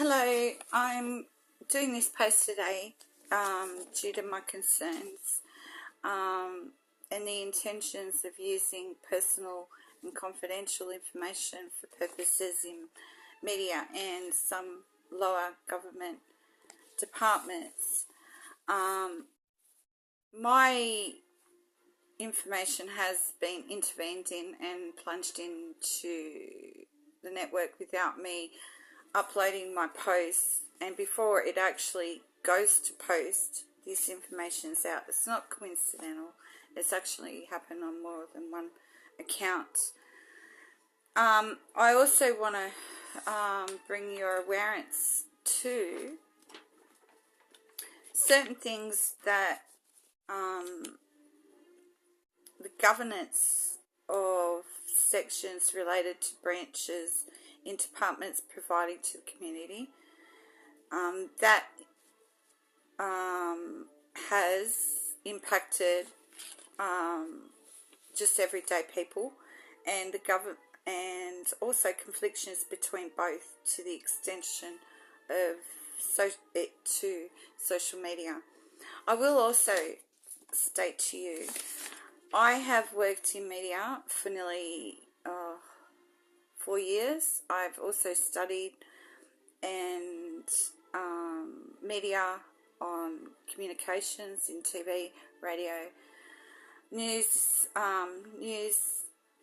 Hello, I'm doing this post today due to my concerns and the intentions of using personal and confidential information for purposes in media and some lower government departments. My information has been intervened in and plunged into the network without me uploading my posts, and before it actually goes to post, this information's out. It's not coincidental. It's actually happened on more than one account. I also want to bring your awareness to certain things that the governance of sections related to branches in departments providing to the community that has impacted just everyday people and the government, and also conflictions between both to the extension of to social media. I will also state to you, I have worked in media for nearly 4 years. I've also studied and media on communications in TV, radio, news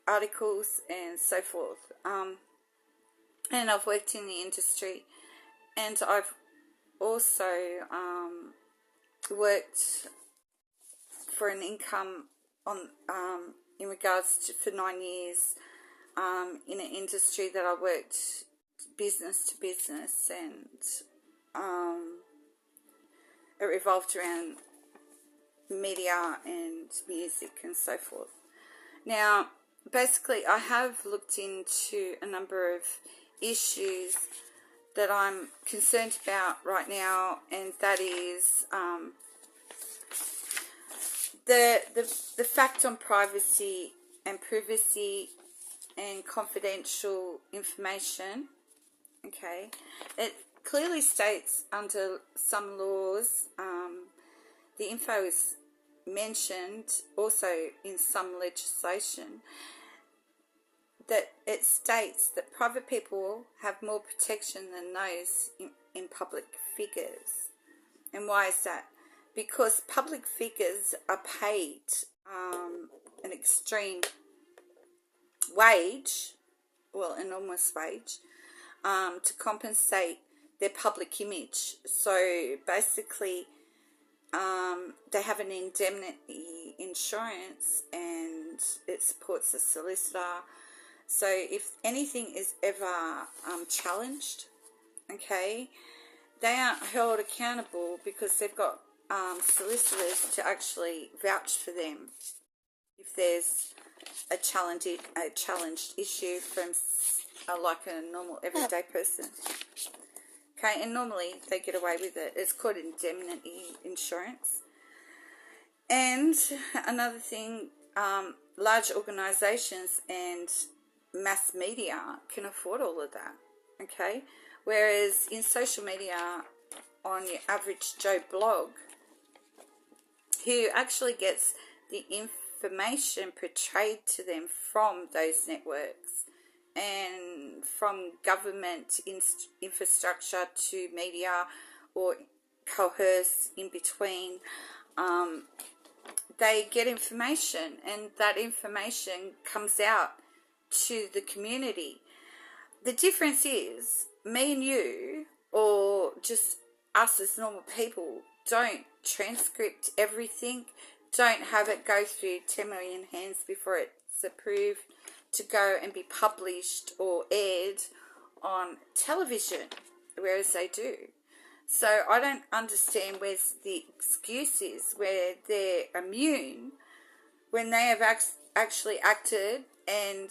articles and so forth. And I've worked in the industry, and I've also worked for an income on in regards to for 9 years in an industry that I worked business to business, and it revolved around media and music and so forth. Now, basically, I have looked into a number of issues that I'm concerned about right now, and that is the fact on privacy and privacy and confidential information. Okay, it clearly states under some laws, the info is mentioned also in some legislation, that it states that private people have more protection than those in public figures. And why is that? Because public figures are paid an extreme wage, well, enormous wage, to compensate their public image. So basically, they have an indemnity insurance, and it supports the solicitor. So if anything is ever challenged, okay, they aren't held accountable because they've got solicitors to actually vouch for them if there's a challenged issue from like a normal everyday person. Okay, and normally they get away with it. It's called indemnity insurance. And another thing, large organisations and mass media can afford all of that. Okay, whereas in social media, on your average Joe blog, who actually gets the information portrayed to them from those networks and from government infrastructure to media or coerce in between, they get information, and that information comes out to the community. The difference is, me and you, or just us as normal people, don't transcript everything, don't have it go through 10 million hands before it's approved to go and be published or aired on television, whereas they do. So I don't understand where's the excuse is, where they're immune when they have actually acted and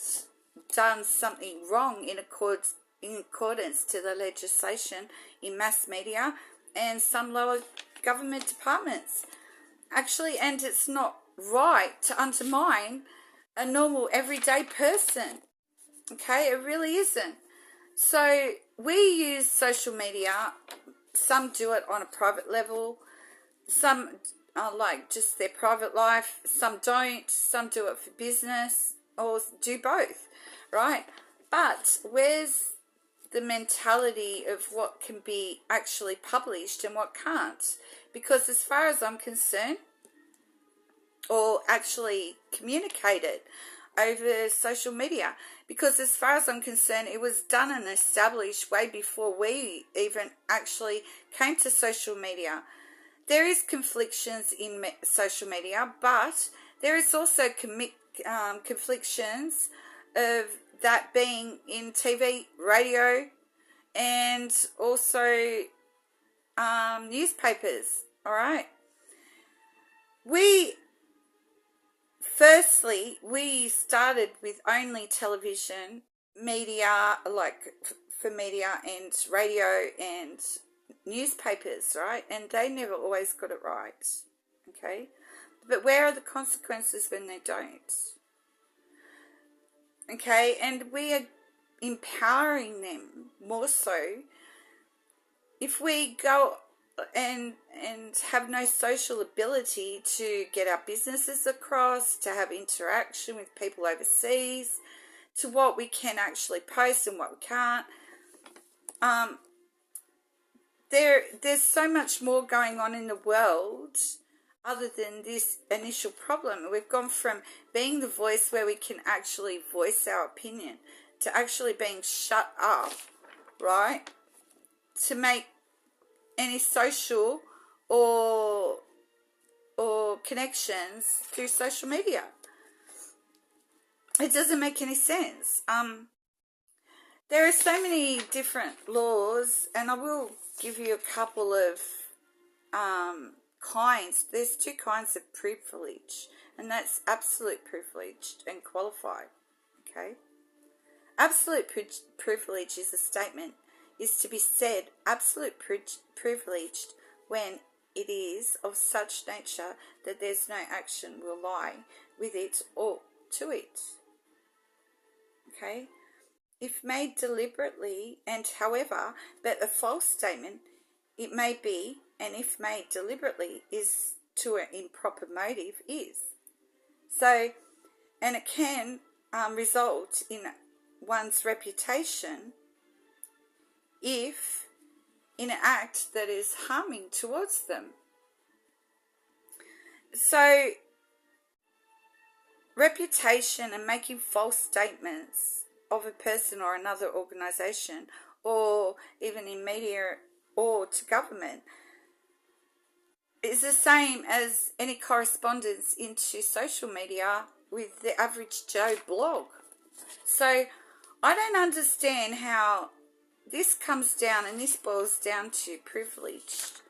done something wrong in accordance to the legislation in mass media and some lower government departments. Actually, and it's not right to undermine a normal everyday person. Okay, it really isn't. So we use social media. Some do it on a private level. Some like just their private life. Some don't. Some do it for business or do both, right? But where's the mentality of what can be actually published and what can't? Because as far as I'm concerned, or actually communicated over social media, because as far as I'm concerned, it was done and established way before we even actually came to social media. There is conflictions in social media, but there is also conflictions of that being in TV, radio, and also newspapers. All right. We started with only television, media, like for media and radio and newspapers, right? And they never always got it right, okay? But where are the consequences when they don't? Okay, and we are empowering them more so. If we go and have no social ability to get our businesses across, to have interaction with people overseas, to what we can actually post and what we can't, there's so much more going on in the world other than this initial problem. We've gone from being the voice where we can actually voice our opinion to actually being shut up, right, to make any social or connections through social media. It doesn't make any sense. There are so many different laws, and I will give you a couple of kinds. There's two kinds of privilege, and that's absolute privilege and qualified. Okay, absolute privilege is a statement, is to be said absolute privileged when it is of such nature that there's no action will lie with it or to it. Okay, if made deliberately and however, but a false statement it may be, and if made deliberately is to an improper motive is. So, and it can result in one's reputation if in an act that is harming towards them. So, reputation and making false statements of a person or another organisation, or even in media or to government, is the same as any correspondence into social media with the average Joe blog. So I don't understand how this comes down, and this boils down to privileged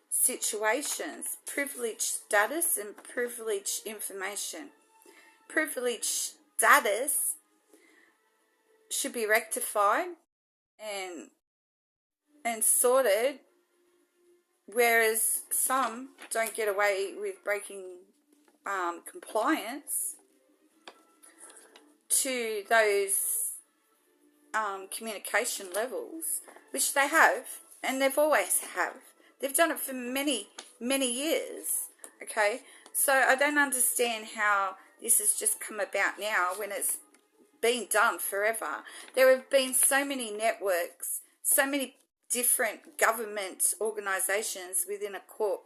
situations, privileged status and privileged information. Privileged status should be rectified and sorted, whereas some don't get away with breaking compliance to those communication levels, which they have, and they've always have. They've done it for many, many years, okay? So I don't understand how this has just come about now when it's been done forever. There have been so many networks, so many different government organisations within a corp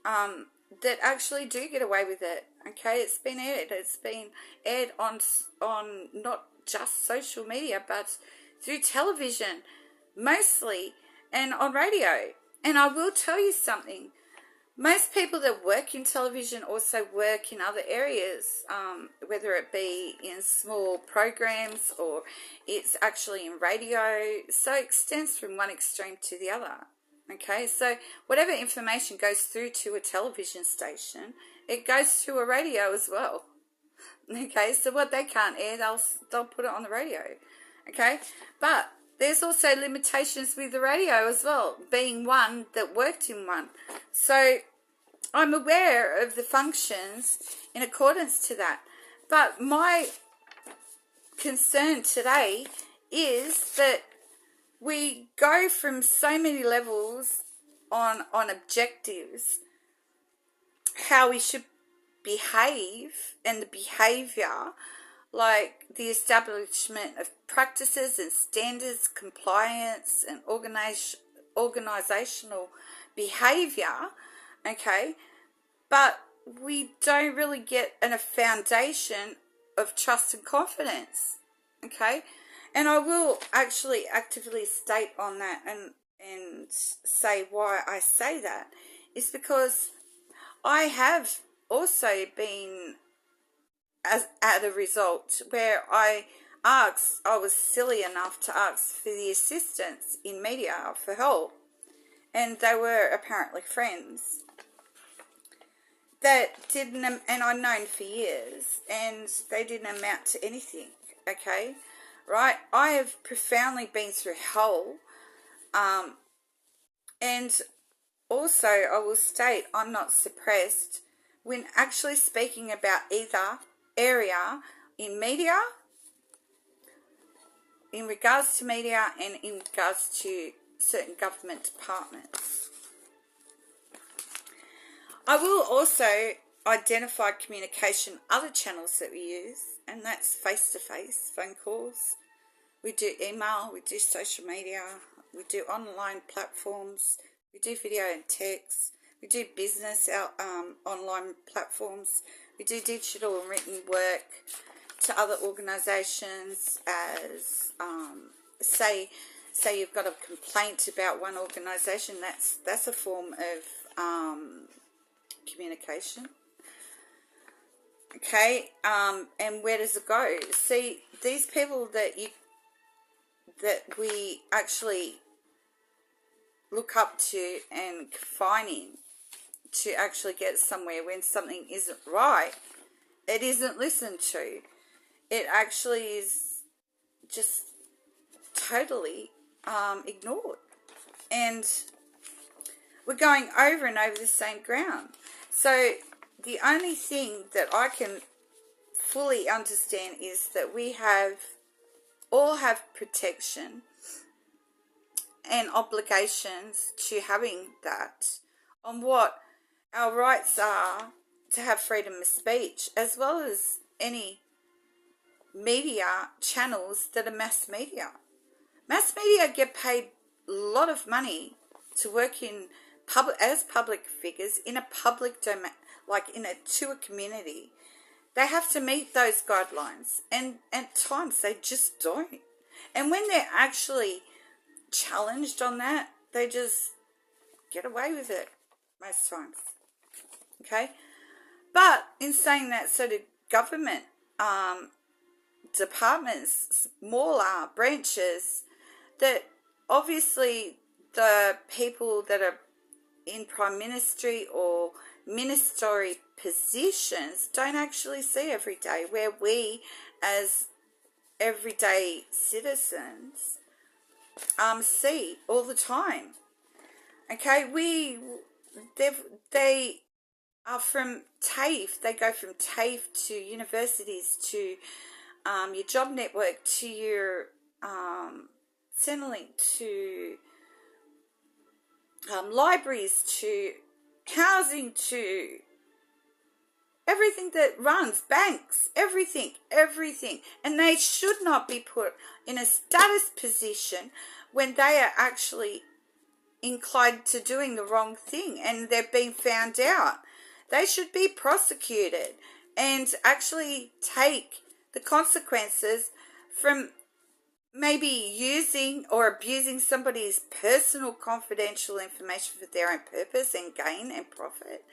that actually do get away with it. Okay, it's been aired on not just social media, but through television mostly, and on radio. And I will tell you something. Most people that work in television also work in other areas, whether it be in small programs or it's actually in radio. So it extends from one extreme to the other. Okay, so whatever information goes through to a television station, it goes through a radio as well. Okay, so what they can't air, they'll put it on the radio. Okay, but there's also limitations with the radio as well, being one that worked in one. So I'm aware of the functions in accordance to that. But my concern today is that we go from so many levels on objectives, how we should behave and the behavior, like the establishment of practices and standards, compliance and organizational behavior, okay, but we don't really get a foundation of trust and confidence, okay. And I will actually actively state on that and say why I say that is because I have also been at a result where I was silly enough to ask for the assistance in media for help, and they were apparently friends that didn't, and I've known for years, and they didn't amount to anything, okay, right? I have profoundly been through hell, and also I will state I'm not suppressed when actually speaking about either area in media, in regards to media and in regards to certain government departments. I will also identify communication, other channels that we use, and that's face-to-face phone calls. We do email, we do social media, we do online platforms, we do video and text, we do business online platforms, we do digital and written work to other organisations as, say you've got a complaint about one organisation, that's a form of communication. Okay, and where does it go? See, these people that we actually look up to and confine in to actually get somewhere when something isn't right, it isn't listened to. It actually is just totally ignored. And we're going over and over the same ground. So the only thing that I can fully understand is that we all have protection and obligations to having that, on what our rights are to have freedom of speech, as well as any media channels that are mass media. Mass media get paid a lot of money to work in as public figures in a public domain, like to a community. They have to meet those guidelines, and at times they just don't. And when they're actually challenged on that, they just get away with it most times. Okay? But in saying that, so do government departments, smaller branches, that obviously the people that are in prime ministry or ministry positions don't actually see every day, where we as everyday citizens see all the time. Okay, they are from TAFE. They go from TAFE to universities to your job network to your Centrelink to libraries to housing to everything that runs, banks, everything. And they should not be put in a status position when they are actually inclined to doing the wrong thing and they're being found out. They should be prosecuted and actually take the consequences from maybe using or abusing somebody's personal confidential information for their own purpose and gain and profit.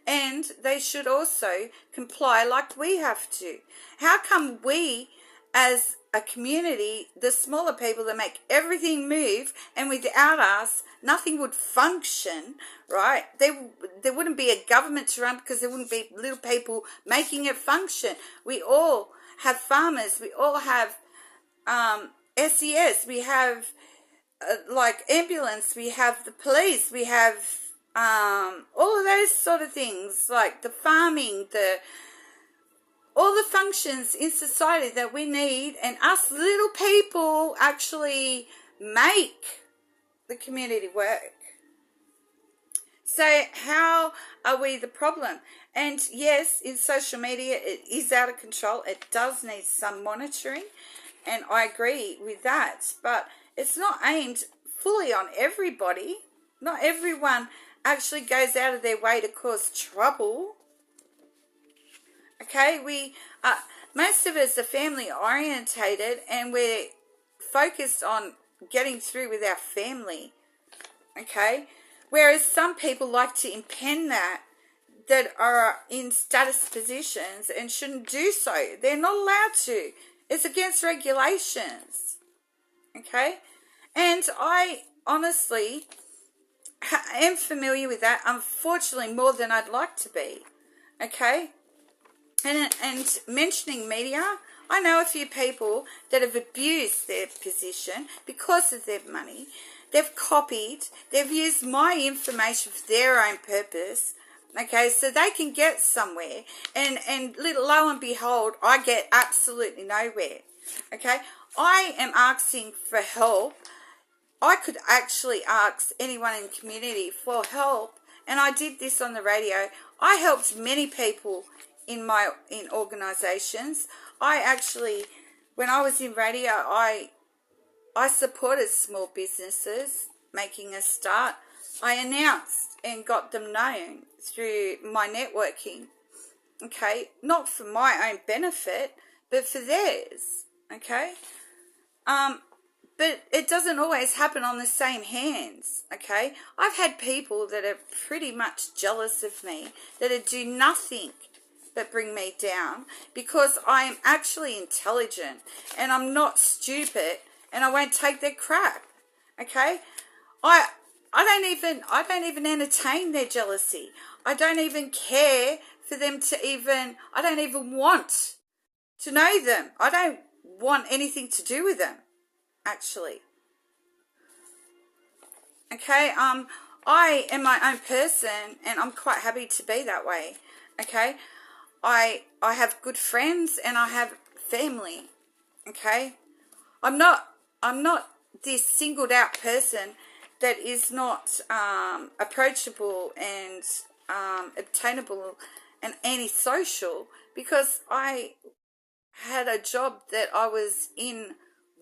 And they should also comply like we have to. How come we as a community, the smaller people that make everything move, and without us nothing would function, right? There wouldn't be a government to run because there wouldn't be little people making it function. We all have farmers, we all have SES, we have like ambulance, we have the police, we have all of those sort of things, like the farming, all the functions in society that we need, and us little people actually make the community work. So how are we the problem? And yes, in social media, it is out of control. It does need some monitoring, and I agree with that. But it's not aimed fully on everybody. Not everyone actually goes out of their way to cause trouble. Okay, most of us are family orientated, and we're focused on getting through with our family. Okay, whereas some people like to impend that are in status positions and shouldn't do so. They're not allowed to. It's against regulations. Okay, and I honestly am familiar with that, unfortunately more than I'd like to be. Okay, and mentioning media, I know a few people that have abused their position because of their money. They've copied, they've used my information for their own purpose, okay, so they can get somewhere, and lo and behold, I get absolutely nowhere. Okay, I am asking for help. I could actually ask anyone in the community for help, and I did this on the radio. I helped many people in organisations. I actually, when I was in radio, I supported small businesses making a start. I announced and got them known through my networking. Okay, not for my own benefit, but for theirs. Okay, but it doesn't always happen on the same hands, okay? I've had people that are pretty much jealous of me, that do nothing but bring me down, because I am actually intelligent and I'm not stupid, and I won't take their crap, okay? I don't even entertain their jealousy. I don't even care for them I don't even want to know them. I don't want anything to do with them, actually. Okay, I am my own person, and I'm quite happy to be that way. Okay, I have good friends and I have family. Okay, I'm not this singled out person that is not approachable and obtainable and antisocial, because I had a job that I was in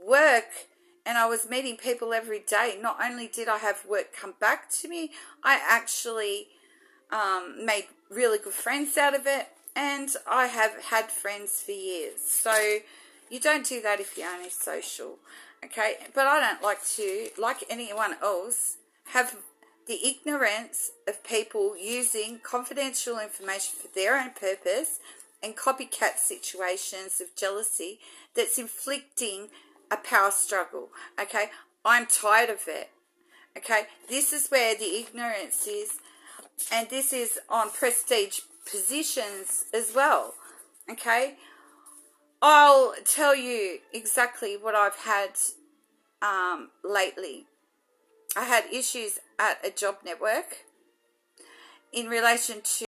work and I was meeting people every day. Not only did I have work come back to me, I actually made really good friends out of it, and I have had friends for years. So you don't do that if you're only social, okay? But I don't like to, like anyone else, have the ignorance of people using confidential information for their own purpose, and copycat situations of jealousy that's inflicting a power struggle, okay? I'm tired of it, okay? This is where the ignorance is, and this is on prestige positions as well, okay? I'll tell you exactly what I've had lately. I had issues at a job network in relation to